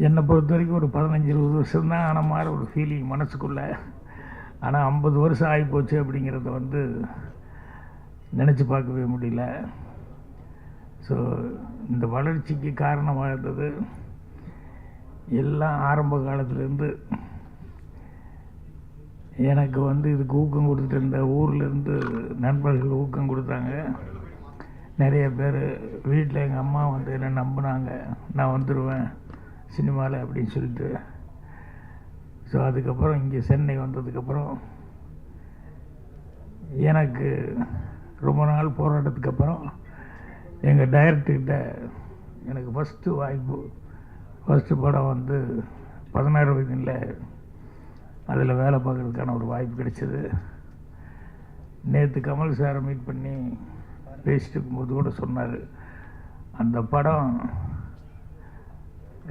என்னை பொறுத்த வரைக்கும் ஒரு 15-20 வருஷம் தான் ஆன மாதிரி ஒரு ஃபீலிங் மனசுக்குள்ளே. ஆனால் 50 வருஷம் ஆகிப்போச்சு அப்படிங்கிறத வந்து நினச்சி பார்க்கவே முடியல. ஸோ இந்த வளர்ச்சிக்கு காரணமாக இருந்தது எல்லாம் ஆரம்ப காலத்துலேருந்து எனக்கு வந்து இதுக்கு ஊக்கம் கொடுத்துட்டு இருந்த ஊர்லேருந்து நண்பர்கள் ஊக்கம் கொடுத்தாங்க. நிறைய பேர் வீட்டில் எங்கள் அம்மா வந்து என்ன நம்பினாங்க, நான் வந்துடுவேன் சினிமாவில் அப்படின்னு சொல்லிட்டு. ஸோ அதுக்கப்புறம் இங்கே சென்னை வந்ததுக்கப்புறம் எனக்கு ரொம்ப நாள் போராட்டத்துக்கு அப்புறம் எங்கள் டைரக்டர்கிட்ட எனக்கு ஃபஸ்ட்டு படம் வந்து 16 வயதில் அதில் வேலை பார்க்குறதுக்கான ஒரு வாய்ப்பு கிடைச்சிது. நேற்று கமல் சாரை மீட் பண்ணி பேசிட்டு இருக்கும்போது கூட சொன்னார், அந்த படம்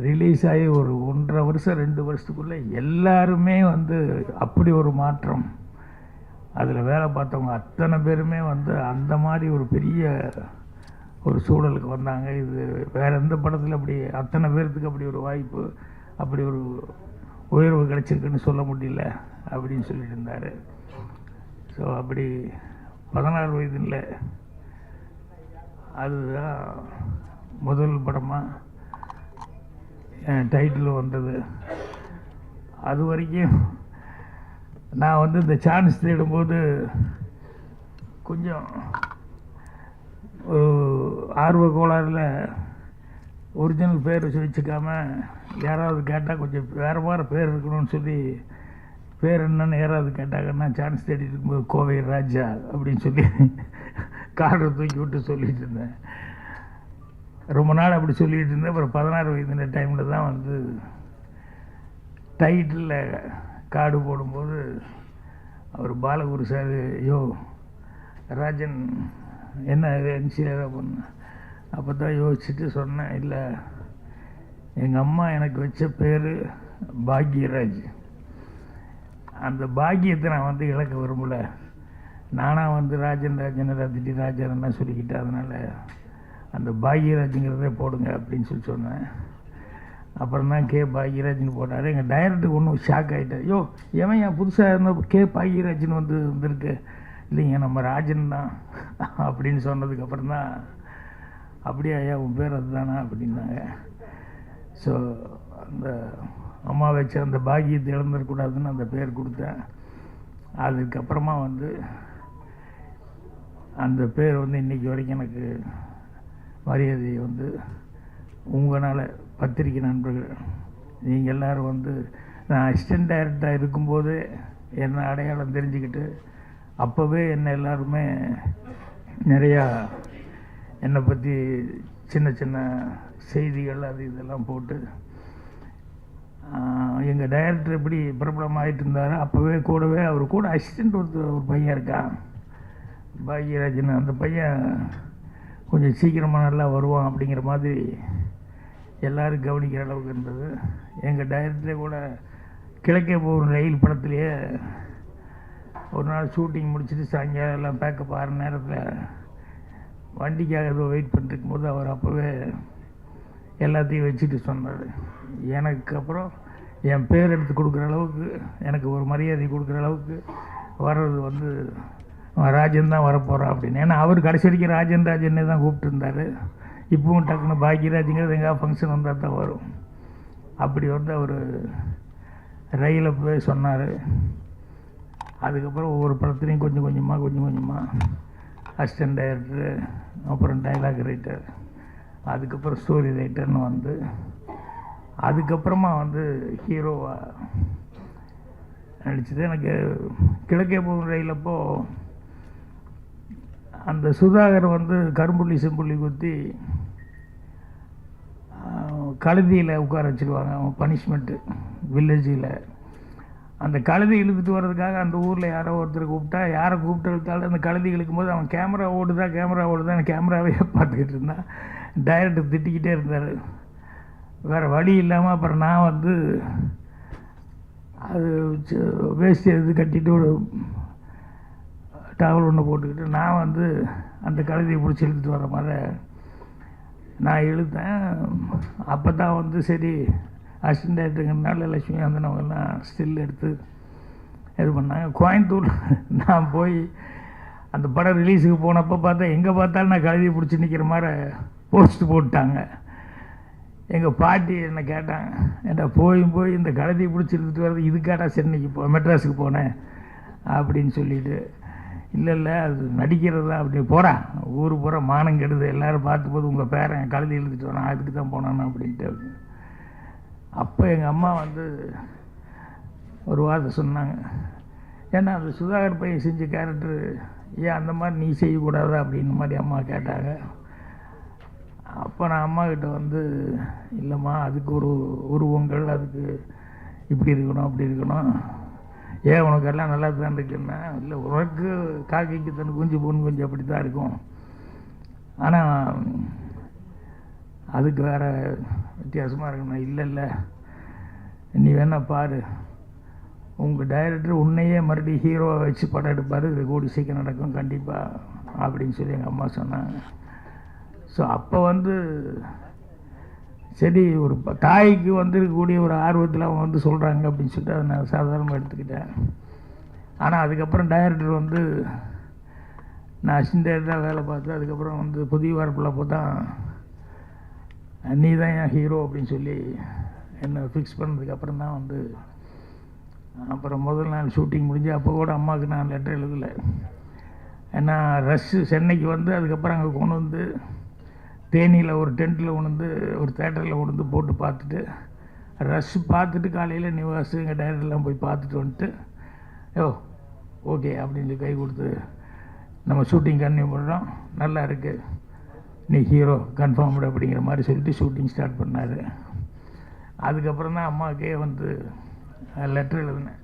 ரிலீஸ் ஆகி ஒரு 1.5 வருஷம் 2 வருஷத்துக்குள்ளே எல்லாருமே வந்து அப்படி ஒரு மாற்றம். அதில் வேலை பார்த்தவங்க அத்தனை பேருமே வந்து அந்த மாதிரி ஒரு பெரிய ஒரு சூழலுக்கு வந்தாங்க. இது வேறு எந்த படத்தில் அப்படி அத்தனை பேர்த்துக்கு அப்படி ஒரு வாய்ப்பு, அப்படி ஒரு உயர்வு கிடச்சிருக்குன்னு சொல்ல முடியல அப்படின்னு சொல்லிட்டு இருந்தார். ஸோ அப்படி 16 வயதில் அதுதான் முதல் படமாக டைட்டில் வந்தது. அது வரைக்கும் நான் வந்து இந்த சான்ஸ் தேடும்போது கொஞ்சம் ஒரு ஆர்வ கோளாறில் ஒரிஜினல் பேர் வச்சுக்காமல் யாராவது கேட்டால் கொஞ்சம் வேறு மாதிரி பேர் இருக்கணும்னு சொல்லி பேர் என்னன்னு யாராவது கேட்டாங்கன்னா சான்ஸ் தேடிட்டு இருக்கும்போது கோவை ராஜா அப்படின்னு சொல்லி கார்டை தூக்கி விட்டு சொல்லிகிட்டு இருந்தேன். ரொம்ப நாள் அப்படி சொல்லிகிட்டு இருந்தேன். அப்புறம் 16 வயது டைமில் தான் வந்து டைட்டிலில் கார்டு போடும்போது அவர் பாலகுரு சார், ஐயோ ராஜன் என்ன என்சிஆர் பண்ண. அப்போ தான் யோசிச்சுட்டு சொன்னேன், இல்லை எங்கள் அம்மா எனக்கு வச்ச பேர் பாக்யராஜ். அந்த பாக்கியத்தை நான் வந்து இழக்க விரும்பலை. நானாக வந்து ராஜன் ரத்திட்டி ராஜன் சொல்லிக்கிட்டேன். அதனால் அந்த பாக்யராஜுங்கிறதே போடுங்க அப்படின்னு சொல்லி சொன்னேன். அப்புறம் தான் கே பாக்யராஜ்னு போட்டார். எங்கள் டைரக்டருக்கு ஒன்றும் ஷாக் ஆகிட்டார். ஐயோ எவன் என் புதுசாக இருந்த கே பாக்யராஜ்னு வந்திருக்கு. இல்லைங்க நம்ம ராஜன் தான் அப்படின்னு சொன்னதுக்கப்புறம் தான் அப்படியே ஐயா உன் பேர் அதுதானா அப்படின்னாங்க. ஸோ அந்த அம்மா வச்ச அந்த பாக்கியத்தை இழந்துடக்கூடாதுன்னு அந்த பேர் கொடுத்தேன். அதுக்கப்புறமா வந்து அந்த பேர் வந்து இன்றைக்கி வரைக்கும் எனக்கு மரியாதையை வந்து உங்களால் பத்திரிக்கை நண்பர்கள் நீங்கள் எல்லோரும் வந்து நான் அசிஸ்டன்ட் டைரக்டராக இருக்கும்போது என்ன அடையாளம் தெரிஞ்சுக்கிட்டு அப்போவே என்னை எல்லாருமே நிறையா என்னை பற்றி சின்ன சின்ன செய்திகள் அது இதெல்லாம் போட்டு எங்கள் டைரக்டர் எப்படி பிரபலமாகிட்டு இருந்தார். அப்போவே கூடவே அவர் கூட அசிஸ்டண்ட் ஒரு பையன் இருக்கான் பாக்யராஜன். அந்த பையன் கொஞ்சம் சீக்கிரமாக நல்லா வருவான் அப்படிங்கிற மாதிரி எல்லோரும் கவனிக்கிற அளவுக்கு இருந்தது. எங்கள் டைரக்டரே கூட கிழக்கே போகிற ரயில் படத்துலேயே ஒரு நாள் ஷூட்டிங் முடிச்சுட்டு சாயங்காலம் எல்லாம் பேக்கப் ஆகிற நேரத்தில் வண்டிக்காக ஏதோ வெயிட் பண்ணிருக்கும் போது அவர் அப்போவே எல்லாத்தையும் வச்சுட்டு சொன்னார், எனக்கு அப்புறம் என் பேர் எடுத்து கொடுக்குற அளவுக்கு எனக்கு ஒரு மரியாதை கொடுக்குற அளவுக்கு வர்றது வந்து ராஜன் தான் வரப்போகிறான் அப்படின்னு. ஏன்னா அவர் கடைசி வரைக்கும் ராஜன்னே தான் கூப்பிட்டுருந்தார். இப்பவும் டக்குன்னு பாக்யராஜுங்கிறது எங்கேயா ஃபங்க்ஷன் வந்தால் தான் வரும். அப்படி வந்து அவர் ரயிலில் போய் சொன்னார். அதுக்கப்புறம் ஒவ்வொரு படத்துலையும் கொஞ்சம் கொஞ்சமாக அசிஸ்டன்ட் டைரக்டரு, அப்புறம் டைலாக் ரைட்டர், அதுக்கப்புறம் ஸ்டோரி ரைட்டர்னு வந்து அதுக்கப்புறமா வந்து ஹீரோவாக நடிச்சது. எனக்கு கிழக்கே போகும் ரயிலப்போ அந்த சுதாகர் வந்து கரும்புள்ளி செம்புள்ளி குத்தி கழுதியில் உட்கார வச்சுருவாங்க. அவன் பனிஷ்மெண்ட்டு வில்லேஜில் அந்த கழுதி இழுத்துட்டு வர்றதுக்காக அந்த ஊரில் யாரோ ஒருத்தர் கூப்பிட்டா, யாரை கூப்பிட்டு இழுத்தாலும் அந்த கழுதி இழுக்கும்போது அவன் கேமரா ஓடுதான் கேமராவே பார்த்துக்கிட்டு இருந்தான். டைரக்டர் திட்டிக்கிட்டே இருந்தார். வேறு வழி இல்லாமல் அப்புறம் நான் வந்து அது வேஸ்ட் இது கட்டிட்டு ஒரு டவல் ஒன்று போட்டுக்கிட்டு நான் வந்து அந்த கழுதியை பிடிச்சி இழுத்துட்டு வர மாதிரி நான் இழுத்தேன். அப்போ தான் வந்து சரி அசிஸ்டன்ட் டைரக்டருங்கிறதுனால லட்சுமிகாந்தன் அவங்கெல்லாம் ஸ்டில் எடுத்து இது பண்ணாங்க. கோயம்புத்தூர் நான் போய் அந்த படம் ரிலீஸுக்கு போனப்போ பார்த்தா எங்கே பார்த்தாலும் நான் கழுவி பிடிச்சி நிற்கிற மாதிரி போஸ்ட் போட்டாங்க. எங்கள் பாட்டி என்னை கேட்டாங்க, ஏன்டா போய் இந்த கழுதி பிடிச்சி எடுத்துகிட்டு வர்றது இதுக்காட்டா சென்னைக்கு மெட்ராஸுக்கு போனேன் அப்படின்னு சொல்லிட்டு, இல்லை அது நடிக்கிறது தான். அப்படி போகிறா ஊர் பூரா மானம் கெடுது, எல்லோரும் பார்த்தும்போது உங்கள் பேரன் கழுதி எழுதிட்டு வரேன் அதுக்கு தான் போனான்னு அப்படின்ட்டு. அப்போ எங்கள் அம்மா வந்து ஒரு வார்த்தை சொன்னாங்க, ஏன்னா அந்த சுதாகர் பையன் செஞ்ச கேரக்டரு ஏன் அந்த மாதிரி நீ செய்யக்கூடாதா அப்படின்னு மாதிரி அம்மா கேட்டாங்க. அப்போ நான் அம்மாக்கிட்ட வந்து, இல்லைம்மா அதுக்கு ஒரு உருவங்கள், அதுக்கு இப்படி இருக்கணும் அப்படி இருக்கணும், ஏன் உனக்கு எல்லாம் நல்லா தான் இருக்குன்னா, இல்லை உனக்கு காக்கைக்கு தன் குஞ்சு பொண்ணு குஞ்சு அப்படி தான் இருக்கும், ஆனால் அதுக்கு வேறு வித்தியாசமாக இருக்கணும். இல்லை நீ வேணா பாரு, உங்கள் டைரக்டர் உன்னையே மறுபடியும் ஹீரோவை வச்சு படம் எடுப்பார், இது கூடி சீக்கிரம் நடக்கும் கண்டிப்பாக அப்படின்னு சொல்லி எங்கள் அம்மா சொன்னாங்க. ஸோ அப்போ வந்து சரி, ஒரு தாய்க்கு வந்து இருக்கக்கூடிய ஒரு ஆர்வத்தில் அவங்க வந்து சொல்கிறாங்க அப்படின்னு சொல்லிட்டு அதை நான் சாதாரணமாக எடுத்துக்கிட்டேன். ஆனால் அதுக்கப்புறம் டைரக்டர் வந்து நான் அசிஸ்டன்ட் டைரக்டராக வேலை பார்த்து அதுக்கப்புறம் வந்து புதிய வார்ப்பில் அப்போ தான் நீ தான் என் ஹீரோ அப்படின்னு சொல்லி என்னை ஃபிக்ஸ் பண்ணதுக்கப்புறம் தான் வந்து, அப்புறம் முதல் நாள் ஷூட்டிங் முடிஞ்சு அப்போ கூட அம்மாவுக்கு நான் லெட்டர் எழுதலை. ஏன்னா ரஷ்ஷு சென்னைக்கு வந்து அதுக்கப்புறம் அங்கே கொண்டு வந்து தேனியில் ஒரு டென்ட்டில் கொண்டு வந்து ஒரு தேட்டரில் கொண்டு வந்து போட்டு பார்த்துட்டு, ரஷ் பார்த்துட்டு காலையில் நிவாஸ் எங்கள் டைரக்டர்லாம் போய் பார்த்துட்டு வந்துட்டு, ஓகே அப்படின்னு கை கொடுத்து நம்ம ஷூட்டிங் கன்டினியூ பண்ணுறோம், நல்லா இருக்குது, நீ ஹீரோ கன்ஃபார்ம்டு அப்படிங்கிற மாதிரி சொல்லிட்டு ஷூட்டிங் ஸ்டார்ட் பண்ணார். அதுக்கப்புறம் தான் அம்மாவுக்கே வந்து லெட்டர் எழுதினேன்,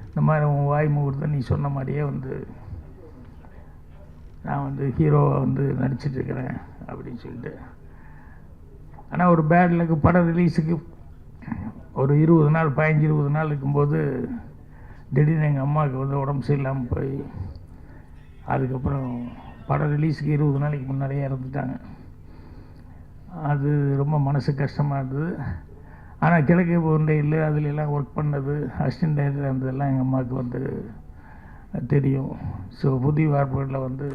இந்த மாதிரி உன் வாய் முகூர்த்தம் நீ சொன்ன மாதிரியே வந்து நான் வந்து ஹீரோவை வந்து நடிச்சிட்ருக்கிறேன் அப்படின்னு சொல்லிட்டு. ஆனால் ஒரு பேட் லக்கு, படம் ரிலீஸுக்கு ஒரு 20 நாள் 15-20 நாள் இருக்கும்போது திடீர்னு எங்கள் அம்மாவுக்கு வந்து உடம்பு சரியில்லாமல் போய் அதுக்கப்புறம் படம் ரிலீஸுக்கு 20 நாளைக்கு முன்னாடியே இறந்துட்டாங்க. அது ரொம்ப மனசு கஷ்டமாக இருந்தது. ஆனால் கிழக்கு போண்டையில் அதுலெல்லாம் ஒர்க் பண்ணது, அசிஸ்டன்ட் டைரக்டர் இருந்ததெல்லாம் எங்கள் அம்மாவுக்கு வந்து தெரியும். ஸோ புதிய வார்ப்புகளில் வந்து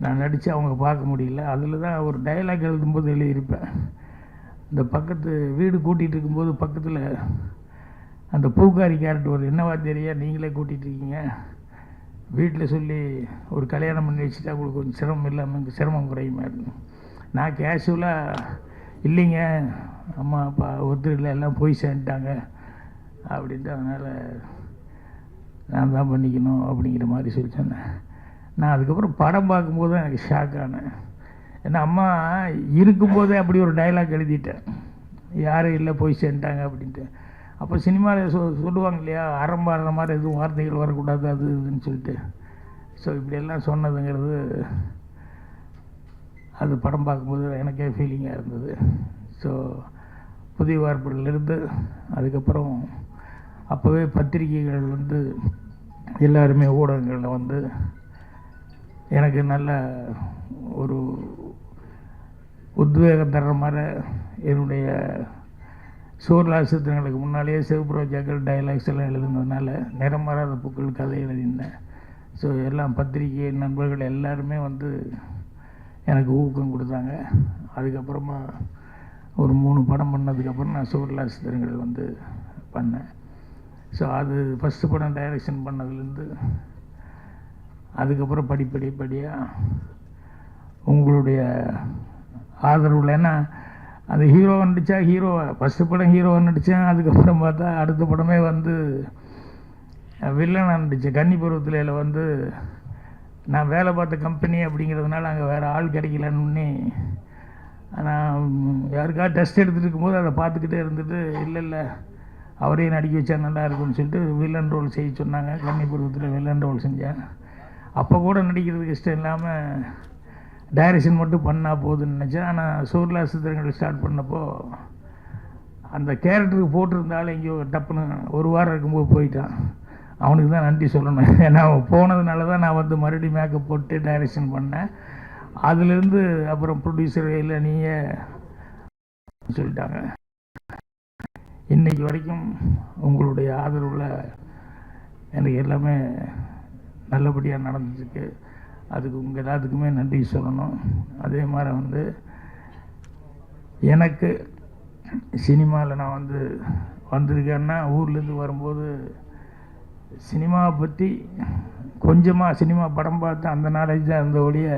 நான் நடித்து அவங்க பார்க்க முடியல. அதில் தான் ஒரு டைலாக் எழுதும்போது எழுதியிருப்பேன், இந்த பக்கத்து வீடு கூட்டிகிட்டு இருக்கும்போது பக்கத்தில் அந்த பூக்காரி கேரக்டர் ஒரு என்னவா தெரியா நீங்களே கூட்டிகிட்டு இருக்கீங்க, வீட்டில் சொல்லி ஒரு கல்யாணம் பண்ணி வச்சுட்டா உங்களுக்கு கொஞ்சம் சிரமம் இல்லாமல் சிரமம் குறையுமா இருக்கு. நான் கேஷுவலாக இல்லைங்க அம்மா அப்பா ஒத்துழைல எல்லாம் போய் சேர்ந்துட்டாங்க அப்படின்ட்டு, அதனால் நான் தான் பண்ணிக்கணும் அப்படிங்கிற மாதிரி சொல்லி சொன்னேன். நான் அதுக்கப்புறம் படம் பார்க்கும்போது தான் எனக்கு ஷாக் ஆனேன். ஏன்னா அம்மா இருக்கும்போதே அப்படி ஒரு டைலாக் எழுதிட்டேன், யாரும் இல்லை போய் சேர்ந்துட்டாங்க அப்படின்ட்டு. அப்போ சினிமாவில் சொல்லுவாங்க இல்லையா, ஆரம்பாடுற மாதிரி எதுவும் வார்த்தைகள் வரக்கூடாது அது இதுன்னு சொல்லிட்டு. ஸோ இப்படியெல்லாம் சொன்னதுங்கிறது அது படம் பார்க்கும்போது எனக்கே ஃபீலிங்காக இருந்தது. ஸோ புதிய வார்ப்புகளிலிருந்து அதுக்கப்புறம் அப்போவே பத்திரிகைகள் வந்து எல்லாருமே ஊடகங்களில் வந்து எனக்கு நல்ல ஒரு உத்வேகம் தர்ற மாதிரி என்னுடைய சூர்லாசத்தினங்களுக்கு முன்னாலேயே சிவபுரோஜாக்கள் டைலாக்ஸ் எல்லாம் எழுதுனதுனால நிறமாறாத பூக்கள் கதை எழுதியிருந்தேன். ஸோ எல்லாம் பத்திரிகை நண்பர்கள் எல்லாருமே வந்து எனக்கு ஊக்கம் கொடுத்தாங்க. அதுக்கப்புறமா ஒரு 3 படம் பண்ணதுக்கப்புறம் நான் சூர்லாசத்தினங்கள் வந்து பண்ணேன். ஸோ அது ஃபஸ்ட்டு படம் டைரக்ஷன் பண்ணதுலேருந்து அதுக்கப்புறம் படிப்படியாக உங்களுடைய ஆதரவில், ஏன்னா அந்த ஹீரோவை நடித்தா ஹீரோவை ஃபஸ்ட்டு படம் ஹீரோவை நடித்தேன். அதுக்கப்புறம் பார்த்தா அடுத்த படமே வந்து வில்லனாக நடித்தேன். கன்னி பருவத்தில் வந்து நான் வேலை பார்த்த கம்பெனி அப்படிங்கிறதுனால அங்கே வேறு ஆள் கிடைக்கலன்னு நான் யாருக்காவது டெஸ்ட் எடுத்துகிட்டு இருக்கும்போது அதை பார்த்துக்கிட்டே இருந்துட்டு, இல்லை அவரையும் நடிக்க வச்சா நல்லா இருக்கும்னு சொல்லிட்டு வில்லன் ரோல் செய்ய சொன்னாங்க. கன்னி பருவத்தில் வில்லன் ரோல் செஞ்சேன். அப்போ கூட நடிக்கிறதுக்கு இஷ்டம் இல்லாமல் டைரக்ஷன் மட்டும் பண்ணால் போதுன்னு நினச்சேன். ஆனால் சூர்லாசத்திரங்கள் ஸ்டார்ட் பண்ணப்போ அந்த கேரக்டருக்கு போட்டிருந்தாலும் எங்கேயோ டப்புன்னு ஒரு வாரம் இருக்கும்போது போயிட்டான். அவனுக்கு தான் நன்றி சொல்லணும். ஏன்னா அவன் போனதுனால தான் நான் வந்து மறுபடியும் மேக்கப் போட்டு டைரக்ஷன் பண்ணேன். அதுலேருந்து அப்புறம் ப்ரொடியூசர் இல்லை நீயே சொல்லிட்டாங்க. இன்றைக்கி வரைக்கும் உங்களுடைய ஆதரவில் எனக்கு எல்லாமே நல்லபடியாக நடந்துருக்கு. அதுக்கு உங்கள் எல்லாத்துக்குமே நன்றி சொல்லணும். அதே மாதிரி எனக்கு சினிமாவில் நான் வந்திருக்கேன்னா ஊர்லேருந்து வரும்போது சினிமாவை பற்றி கொஞ்சமாக சினிமா படம் பார்த்து அந்த நாலேஜ் தான் இருந்த ஒழிய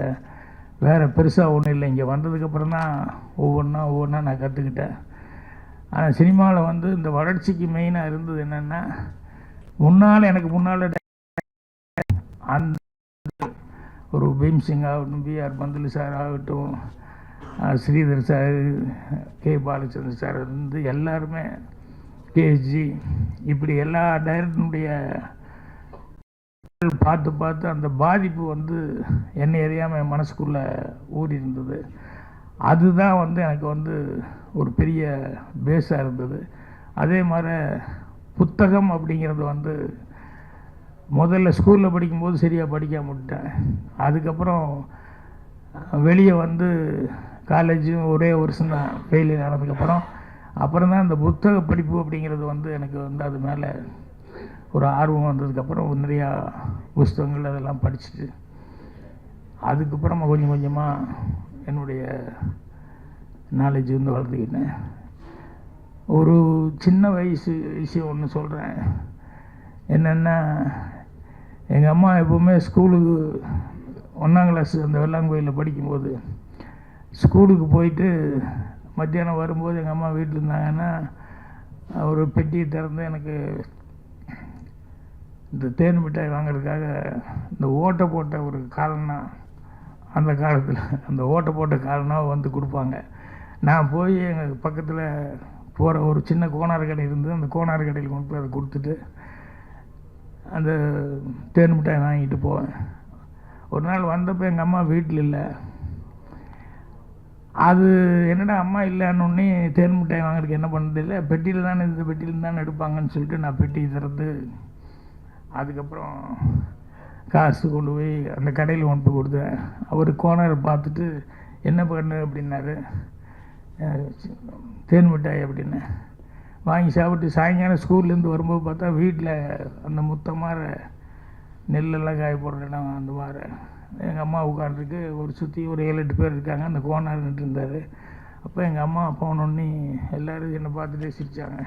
வேறு பெருசாக ஒன்றும் இல்லை. இங்கே வந்ததுக்கப்புறம் தான் ஒவ்வொன்றா நான் கற்றுக்கிட்டேன். ஆனால் சினிமாவில் இந்த வளர்ச்சிக்கு மெயினாக இருந்தது என்னென்னா, எனக்கு முன்னால் அந்த ஒரு பீம்சிங் ஆகட்டும், பிஆர் பந்துலு சார் ஆகட்டும், Sridhar sir, K Balachandran sir எல்லாருமே, கேஎஸ்ஜி, இப்படி எல்லா டைரக்டருடைய பார்த்து அந்த பாதிப்பு என்னை அறியாமல் என் மனசுக்குள்ளே ஊறி இருந்தது. அதுதான் எனக்கு ஒரு பெரிய பேஸாக இருந்தது. அதே மாதிரி புத்தகம் அப்படிங்கிறது முதல்ல ஸ்கூலில் படிக்கும்போது சரியாக படிக்காம விட்டேன். அதுக்கப்புறம் வெளியே காலேஜும் ஒரே வருஷம் தான் ஃபெயிலியர் ஆனதுக்கப்புறம் தான் இந்த புத்தக படிப்பு அப்படிங்கிறது எனக்கு அது மேலே ஒரு ஆர்வம் வந்ததுக்கப்புறம் நிறையா புஸ்தகங்கள் அதெல்லாம் படிச்சுட்டு அதுக்கப்புறம் கொஞ்சம் கொஞ்சமாக என்னுடைய நாலேஜ் வளர்த்துக்கிட்டேன். ஒரு சின்ன வயசு விஷயம் ஒன்று சொல்கிறேன். என்னென்னா, எங்கள் அம்மா எப்போவுமே ஸ்கூலுக்கு 1ஆம் கிளாஸ் அந்த வெள்ளாங்கோயிலில் படிக்கும்போது ஸ்கூலுக்கு போயிட்டு மத்தியானம் வரும்போது எங்கள் அம்மா வீட்டில் இருந்தாங்கன்னா ஒரு பெட்டியை திறந்து எனக்கு இந்த தேன் மிட்டாய் வாங்கிறதுக்காக இந்த ஓட்டை போட்ட ஒரு காலனா, அந்த காலத்தில் அந்த ஓட்டை போட்ட காலனாவை கொடுப்பாங்க. நான் போய் எங்கள் பக்கத்தில் போகிற ஒரு சின்ன கோனார் கடை இருந்து அந்த கோனார் கடையில் கொண்டு போய் அதை கொடுத்துட்டு அந்த தேன் மிட்டாய் வாங்கிட்டு போவேன். ஒரு நாள் வந்தப்போ எங்கள் அம்மா வீட்டில் இல்லை. அது என்னடா அம்மா இல்லைன்னொன்னே தேன் மிட்டாய் வாங்குறதுக்கு என்ன பண்ணுறது இல்லை, பெட்டியில் தானே இந்த பெட்டியில் தானே எடுப்பாங்கன்னு சொல்லிட்டு நான் பெட்டி திறந்து அதுக்கப்புறம் காசு கொண்டு போய் அந்த கடையில் கொண்டு போய் கொடுத்தேன். அவர் கோனரை பார்த்துட்டு என்ன பண்ணு அப்படின்னாரு. தேன் மிட்டாய் அப்படின்னு வாங்கி சாப்பிட்டு சாயங்காலம் ஸ்கூல்லேருந்து வரும்போது பார்த்தா வீட்டில் அந்த முத்தமாக நெல்லெல்லாம் காய போடுற இடம் அந்த மாதிரி எங்கள் அம்மா உட்காந்துருக்கு. ஒரு சுற்றி ஒரு 7-8 பேர் இருக்காங்க. அந்த கோனார் நின்று இருந்தார். அப்போ எங்கள் அம்மா போனோடனே எல்லோரும் என்னை பார்த்துட்டே சிரித்தாங்க.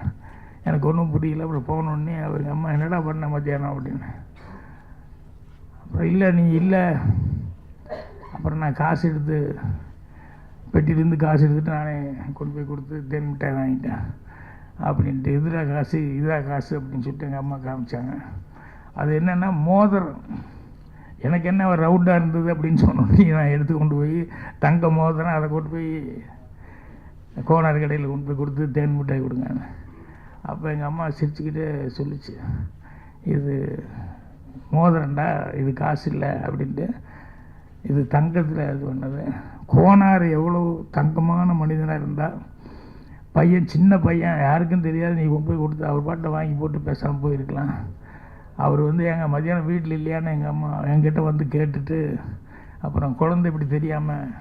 எனக்கு ஒன்றும் புரியல. அப்புறம் போனோடனே அவங்க அம்மா என்னடா பண்ண மத்தியானம் அப்படின்னு. அப்புறம் இல்லை நீ இல்லை. அப்புறம் நான் காசு எடுத்து பெட்டியிலேருந்து காசு எடுத்துகிட்டு நானே கொண்டு போய் கொடுத்து தேன் மிட்டாய் வாங்கிட்டேன் அப்படின்ட்டு இதுரா காசு அப்படின்னு சொல்லிட்டு எங்கள் அம்மா காமிச்சாங்க. அது என்னென்னா மோதிரம். எனக்கு என்ன ரவுண்டாக இருந்தது அப்படின்னு சொன்னோன்னே நான் எடுத்து கொண்டு போய் தங்க மோதிரம் அதை கொண்டு போய் கோனார் கடையில் கொண்டு போய் கொடுத்து தேன் மிட்டாய் கொடுங்க. அப்போ எங்கள் அம்மா சிரிச்சுக்கிட்டே சொல்லிச்சு, இது மோதிரண்டா, இது காசு இல்லை அப்படின்ட்டு. இது தங்கத்தில் இது பண்ணது. கோனார் எவ்வளோ தங்கமான மனிதனாக இருந்தால் பையன், சின்ன பையன், யாருக்கும் தெரியாது, நீ கொண்டு போய் கொடுத்து அவர் பாட்டை வாங்கி போட்டு பேசாமல் போயிருக்கலாம். அவர் எங்கள் மதியானம் வீட்டில் இல்லையான்னு எங்கள் அம்மா என்கிட்ட கேட்டுட்டு அப்புறம் குழந்தை இப்படி தெரியாமல்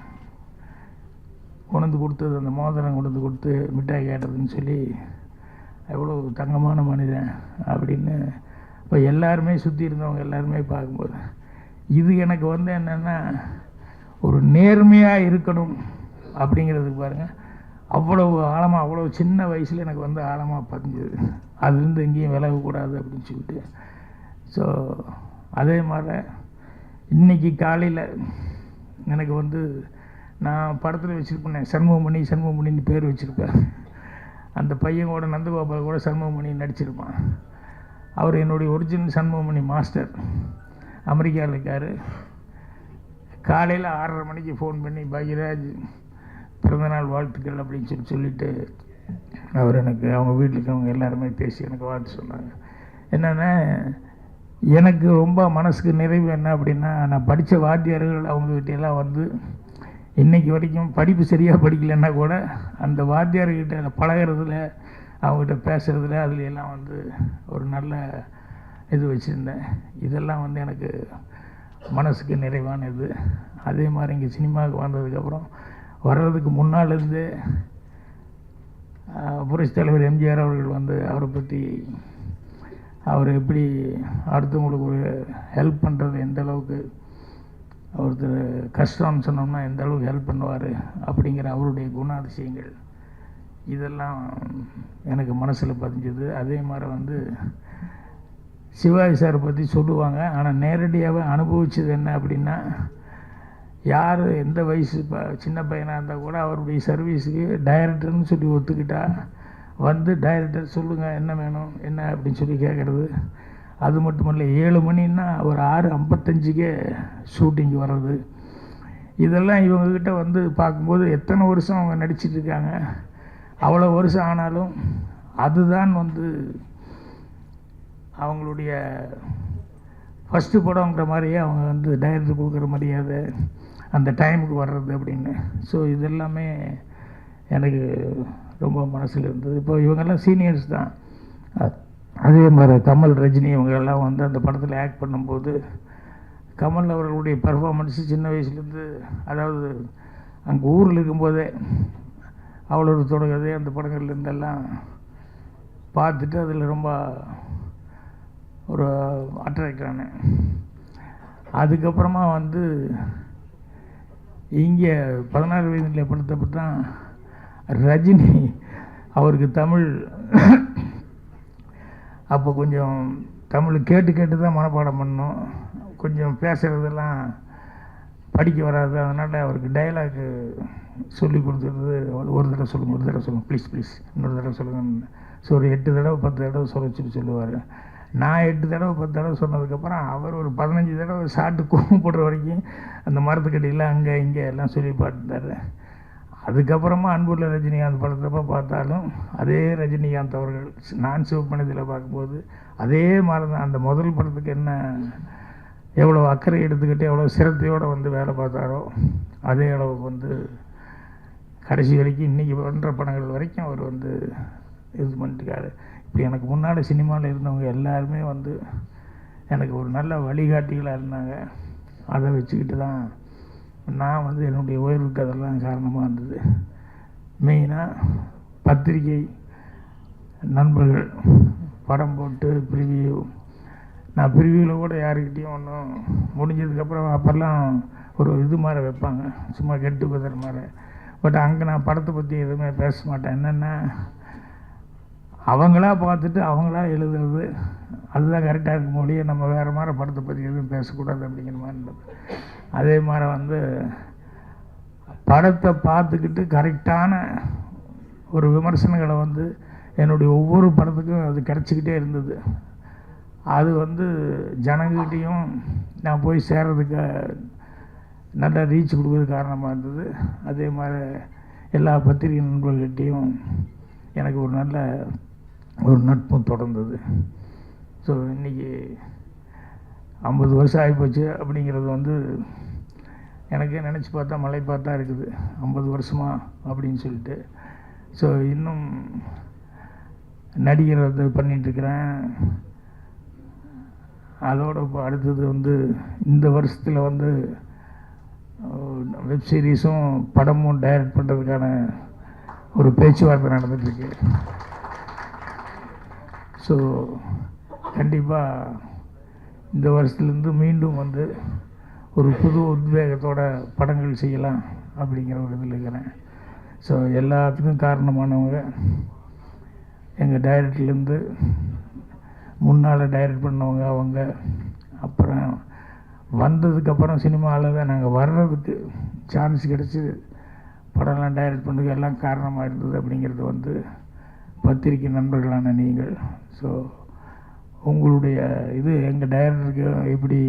கொண்டு கொடுத்தது, அந்த மோதிரம் கொண்டு கொடுத்து மிட்டாய் கேட்டதுன்னு சொல்லி எவ்வளோ தங்கமான மனிதன் அப்படின்னு இப்போ எல்லாருமே சுற்றி இருந்தவங்க எல்லாருமே பார்க்கும்போது இது எனக்கு என்னென்னா ஒரு நேர்மையாக இருக்கணும் அப்படிங்கிறதுக்கு பாருங்கள், அவ்வளவு ஆழமாக, அவ்வளோ சின்ன வயசில் எனக்கு ஆழமாக பதிஞ்சது. அதுலேருந்து எங்கேயும் விலகக்கூடாது அப்படின்னு சொல்லிட்டு. ஸோ அதே மாதிரி இன்றைக்கி காலையில் எனக்கு நான் படத்தில் வச்சுருப்பேன், சண்முகமணின்னு பேர் வச்சுருப்பேன். அந்த பையன் கூட நந்தகோபால் கூட சண்முகமணி நடிச்சிருப்பான். அவர் என்னுடைய ஒரிஜினல் சண்முகமணி மாஸ்டர், அமெரிக்காவில் இருக்கார். காலையில் 6:30 மணிக்கு ஃபோன் பண்ணி பாக்யராஜ் பிறந்தநாள் வாழ்த்துக்கள் அப்படின்னு சொல்லிட்டு அவர் எனக்கு அவங்க வீட்டில் இருக்கவங்க எல்லாருமே பேசி எனக்கு வாழ்த்து சொன்னாங்க. என்னென்னா எனக்கு ரொம்ப மனசுக்கு நிறைவு என்ன அப்படின்னா, நான் படித்த வாத்தியார்கள் அவங்கக்கிட்டெல்லாம் இன்றைக்கி வரைக்கும் படிப்பு சரியாக படிக்கலைன்னா கூட அந்த வாத்தியார்கிட்ட பழகிறதுல, அவங்ககிட்ட பேசுகிறதுல, அதுல எல்லாம் ஒரு நல்ல இது வச்சுருந்தேன். இதெல்லாம் எனக்கு மனசுக்கு நிறைவான இது. அதே மாதிரி இங்கே சினிமாவுக்கு வந்ததுக்கப்புறம் வர்றதுக்கு முன்னாலேருந்து புரட்சித் தலைவர் எம்ஜிஆர் அவர்கள் வந்து அவரை பற்றி அவர் எப்படி அடுத்தவங்களுக்கு ஒரு ஹெல்ப் பண்ணுறது, எந்த அளவுக்கு ஒருத்தர் கஷ்டம்னு சொன்னோம்னா எந்த அளவுக்கு ஹெல்ப் பண்ணுவார் அப்படிங்கிற அவருடைய குணாதிசயங்கள் இதெல்லாம் எனக்கு மனசில் பதிஞ்சது. அதே மாதிரி வந்து சிவாஜி சாரை பற்றி சொல்லுவாங்க, ஆனால் நேரடியாகவே அனுபவிச்சது என்ன அப்படின்னா, யார் எந்த வயசு சின்ன பையனாக இருந்தால் கூட அவருடைய சர்வீஸுக்கு டைரக்டர்னு சொல்லி ஒத்துக்கிட்டா வந்து டைரக்டர் சொல்லுங்கள் என்ன வேணும் என்ன அப்படின்னு சொல்லி கேட்குறது. அது மட்டும் இல்லை, 7 மணின்னா ஒரு 6:55 ஷூட்டிங் வர்றது. இதெல்லாம் இவங்கக்கிட்ட வந்து பார்க்கும்போது எத்தனை வருஷம் அவங்க நடிச்சிட்ருக்காங்க, அவ்வளோ வருஷம் ஆனாலும் அதுதான் வந்து அவங்களுடைய ஃபஸ்ட்டு படங்கிற மாதிரியே அவங்க வந்து டைரக்டர் கொடுக்குற மரியாதை, அந்த டைமுக்கு வர்றது அப்படின்னு. ஸோ இதெல்லாமே எனக்கு ரொம்ப மனசில் இருந்தது. இப்போ இவங்கெல்லாம் சீனியர்ஸ் தான். அதே மாதிரி கமல், ரஜினி இவங்கெல்லாம் வந்து அந்த படத்தில் ஆக்ட் பண்ணும்போது கமல் அவர்களுடைய பர்ஃபார்மன்ஸு சின்ன வயசுலேருந்து, அதாவது அங்கே ஊரில் இருக்கும்போதே அவ்வளோ தொடங்குது அந்த படங்கள்லேருந்தெல்லாம் பார்த்துட்டு அதில் ரொம்ப ஒரு அட்ராக்ட் ஆனேன். அதுக்கப்புறமா வந்து இங்கே 16 வயதில் படத்தப்போ தான் ரஜினி அவருக்கு தமிழ் அப்போ கொஞ்சம் தமிழ் கேட்டு கேட்டு தான் மனப்பாடம் பண்ணோம், கொஞ்சம் பேசுகிறதெல்லாம் படிக்க வராது. அதனால் அவருக்கு டைலாக்கு சொல்லி கொடுத்துருது. ஒரு தடவை சொல்லுங்கள் ப்ளீஸ் இன்னொரு தடவை சொல்லுங்கள். ஸோ ஒரு 8 தடவை 10 தடவை சொல்லுவார். நான் 8 தடவை 10 தடவை சொன்னதுக்கப்புறம் அவர் ஒரு 15 தடவை சாட்டு கூப்பிடுற வரைக்கும் அந்த மரத்துக்கடியில் அங்கே இங்கே எல்லாம் சொல்லி பாட்டுட்டார். அதுக்கப்புறமா அன்புள்ள ரஜினிகாந்த் படத்தப்போ பார்த்தாலும் அதே ரஜினிகாந்த் அவர்கள் நான் சிவப்பணிதில் பார்க்கும்போது அதே மாதிரி தான். அந்த முதல் படத்துக்கு என்ன எவ்வளோ அக்கறை எடுத்துக்கிட்டு எவ்வளோ சிரத்தையோடு வந்து வேலை பார்த்தாரோ அதே அளவுக்கு வந்து கடைசி வரைக்கும் இன்றைக்கி பண்ணுற படங்கள் வரைக்கும் அவர் வந்து இது பண்ணிட்டுருக்காரு. இப்போ எனக்கு முன்னால் சினிமாவில் இருந்தவங்க எல்லாருமே வந்து எனக்கு ஒரு நல்ல வழிகாட்டிகளாக இருந்தாங்க. அதை வச்சுக்கிட்டு தான் நான் வந்து என்னுடைய உயர்வுக்கு அதெல்லாம் காரணமாக இருந்தது. மெயினாக பத்திரிகை நண்பர்கள் படம் போட்டு ப்ரிவியூ, நான் ப்ரிவியூவில் கூட யாருக்கிட்டேயும் ஒன்றும் முடிஞ்சதுக்கப்புறம் அப்போல்லாம் ஒரு இது மாதிரி வைப்பாங்க, சும்மா கெட்டு குதிர மாதிரி. பட் அங்கே நான் படத்தை பற்றி எதுவுமே பேச மாட்டேன். என்னென்னா அவங்களா பார்த்துட்டு அவங்களா எழுதுறது அதுதான் கரெக்டாக இருக்கும் மொழியை, நம்ம வேறு மாதிரி படத்தை பற்றி எதுவும் பேசக்கூடாது அப்படிங்கிற மாதிரி இருந்தது. அதே மாதிரி வந்து படத்தை பார்த்துக்கிட்டு கரெக்டான ஒரு விமர்சனங்களை வந்து என்னுடைய ஒவ்வொரு படத்துக்கும் அது கிடச்சிக்கிட்டே இருந்தது. அது வந்து ஜனங்கள்கிட்டையும் நான் போய் சேர்றதுக்கு நல்லா ரீச் கொடுக்குறது காரணமாக இருந்தது. அதே மாதிரி எல்லா பத்திரிகை நண்பர்கள்கிட்டையும் எனக்கு ஒரு நல்ல ஒரு நட்பும் தொடர்ந்தது. ஸோ இன்றைக்கி 50 வருஷம் ஆகிப்போச்சு அப்படிங்கிறது வந்து எனக்கு நினச்சி பார்த்தா மலை பார்த்தா இருக்குது, 50 வருஷமா அப்படின்னு சொல்லிட்டு. ஸோ இன்னும் நடிகர் பண்ணிகிட்ருக்கிறேன். அதோடு இப்போ அடுத்தது வந்து இந்த வருஷத்தில் வந்து வெப் சீரிஸும் படமும் டைரக்ட் பண்ணுறதுக்கான ஒரு பேச்சுவார்த்தை நடந்துகிட்ருக்கு. ஸோ கண்டிப்பாக இந்த வருஷத்துலேருந்து மீண்டும் வந்து ஒரு புது உத்வேகத்தோட படங்கள் செய்யலாம் அப்படிங்கிற ஒரு இதில் இருக்கிறேன். ஸோ எல்லாத்துக்கும் காரணமானவங்க எங்கள் டைரக்டர்லேருந்து முன்னால் டைரக்ட் பண்ணவங்க அவங்க, அப்புறம் வந்ததுக்கப்புறம் சினிமாவில் தான் நாங்கள் வர்றதுக்கு சான்ஸ் கிடச்சி படம்லாம் டைரக்ட் பண்ணுறதுக்கு எல்லாம் காரணமாக இருந்தது அப்படிங்கிறது வந்து பத்திரிக்கை நண்பர்களான நீங்கள். ஸோ உங்களுடைய இது எங்கள் டைரக்டருக்கு எப்படி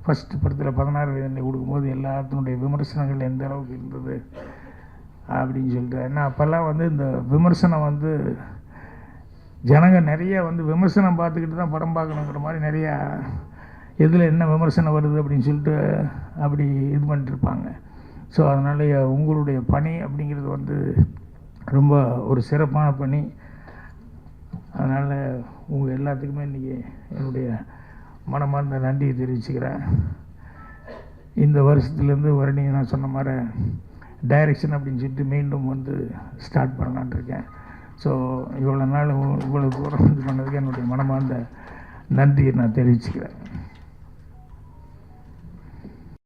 ஃபஸ்ட்டு படத்தில் 16 வயதில் கொடுக்கும்போது எல்லாத்தினுடைய விமர்சனங்கள் எந்த அளவுக்கு இருந்தது அப்படின்னு சொல்லிட்டு. ஏன்னா அப்போல்லாம் வந்து இந்த விமர்சனம் வந்து ஜனங்க நிறைய வந்து விமர்சனம் பார்த்துக்கிட்டு தான் படம் பார்க்கணுங்கிற மாதிரி நிறையா எதில் என்ன விமர்சனம் வருது அப்படின்னு சொல்லிட்டு அப்படி இது பண்ணிட்டுருப்பாங்க. ஸோ அதனால் உங்களுடைய பணி அப்படிங்கிறது வந்து ரொம்ப ஒரு சிறப்பான பணி. அதனால் உங்கள் எல்லாத்துக்குமே இன்றைக்கி என்னுடைய மனமார்ந்த நன்றியை தெரிவிச்சுக்கிறேன். இந்த வருஷத்துலேருந்து நீங்கள் நான் சொன்ன மாதிரி டைரெக்ஷன் அப்படின்னு சொல்லிட்டு மீண்டும் வந்து ஸ்டார்ட் பண்ணலான் இருக்கேன். ஸோ இவ்வளோ நாள் இவ்வளோ தூரம் இது பண்ணதுக்கு என்னுடைய மனமார்ந்த நன்றியை நான் தெரிவிச்சுக்கிறேன்.